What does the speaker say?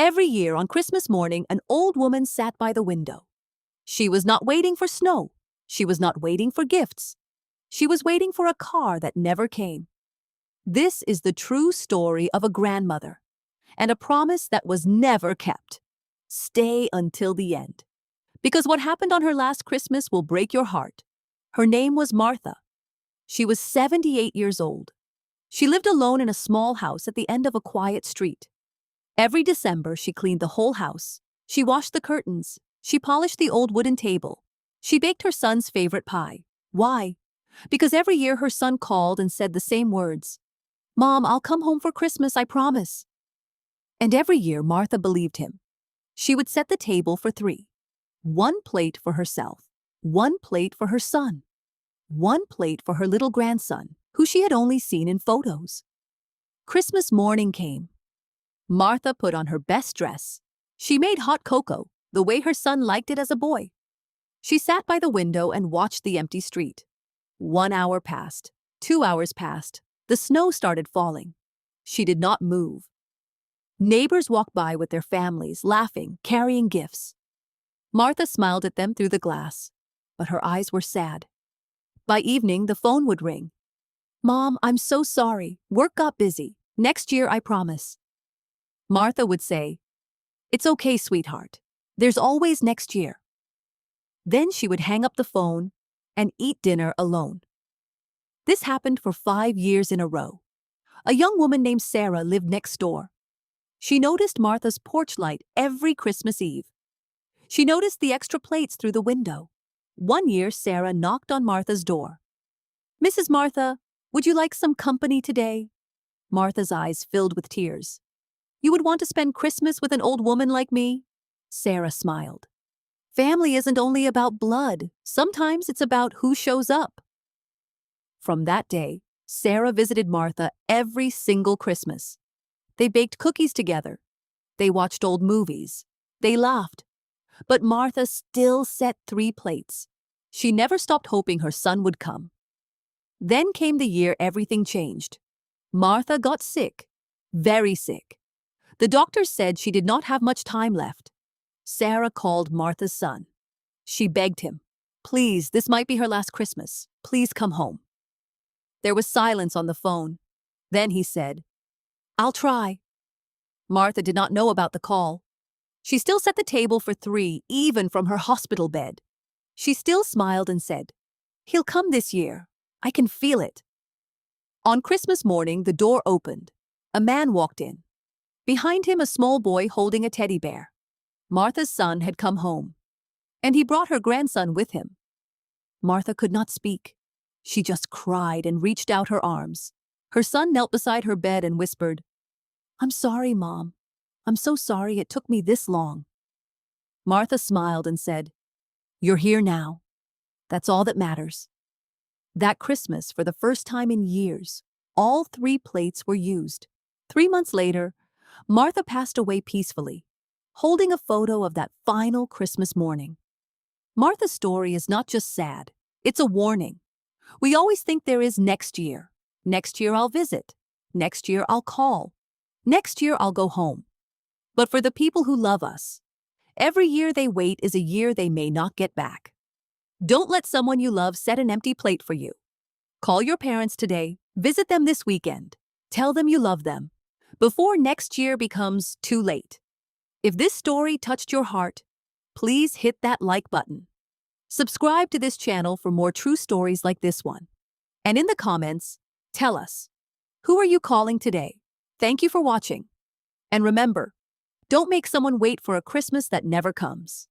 Every year on Christmas morning, an old woman sat by the window. She was not waiting for snow. She was not waiting for gifts. She was waiting for a car that never came. This is the true story of a grandmother and a promise that was never kept. Stay until the end. Because what happened on her last Christmas will break your heart. Her name was Martha. She was 78 years old. She lived alone in a small house at the end of a quiet street. Every December, she cleaned the whole house. She washed the curtains. She polished the old wooden table. She baked her son's favorite pie. Why? Because every year her son called and said the same words. "Mom, I'll come home for Christmas, I promise." And every year Martha believed him. She would set the table for three. One plate for herself. One plate for her son. One plate for her little grandson, who she had only seen in photos. Christmas morning came. Martha put on her best dress. She made hot cocoa, the way her son liked it as a boy. She sat by the window and watched the empty street. 1 hour passed. 2 hours passed. The snow started falling. She did not move. Neighbors walked by with their families, laughing, carrying gifts. Martha smiled at them through the glass, but her eyes were sad. By evening, the phone would ring. "Mom, I'm so sorry. Work got busy. Next year, I promise." Martha would say, "It's okay, sweetheart. There's always next year." Then she would hang up the phone and eat dinner alone. This happened for 5 years in a row. A young woman named Sarah lived next door. She noticed Martha's porch light every Christmas Eve. She noticed the extra plates through the window. One year, Sarah knocked on Martha's door. "Mrs. Martha, would you like some company today?" Martha's eyes filled with tears. "You would want to spend Christmas with an old woman like me?" Sarah smiled. "Family isn't only about blood. Sometimes it's about who shows up." From that day, Sarah visited Martha every single Christmas. They baked cookies together. They watched old movies. They laughed. But Martha still set 3 plates. She never stopped hoping her son would come. Then came the year everything changed. Martha got sick, very sick. The doctor said she did not have much time left. Sarah called Martha's son. She begged him, "Please, this might be her last Christmas. Please come home." There was silence on the phone. Then he said, "I'll try." Martha did not know about the call. She still set the table for 3, even from her hospital bed. She still smiled and said, "He'll come this year. I can feel it." On Christmas morning, the door opened. A man walked in. Behind him, a small boy holding a teddy bear. Martha's son had come home, and he brought her grandson with him. Martha could not speak. She just cried and reached out her arms. Her son knelt beside her bed and whispered, "I'm sorry, Mom. I'm so sorry it took me this long." Martha smiled and said, "You're here now. That's all that matters." That Christmas, for the first time in years, all 3 plates were used. 3 months later, Martha passed away peacefully, holding a photo of that final Christmas morning. Martha's story is not just sad, it's a warning. We always think there is next year. Next year I'll visit. Next year I'll call. Next year I'll go home. But for the people who love us, every year they wait is a year they may not get back. Don't let someone you love set an empty plate for you. Call your parents today. Visit them this weekend. Tell them you love them, before next year becomes too late. If this story touched your heart, please hit that like button. Subscribe to this channel for more true stories like this one. And in the comments, tell us, who are you calling today? Thank you for watching. And remember, don't make someone wait for a Christmas that never comes.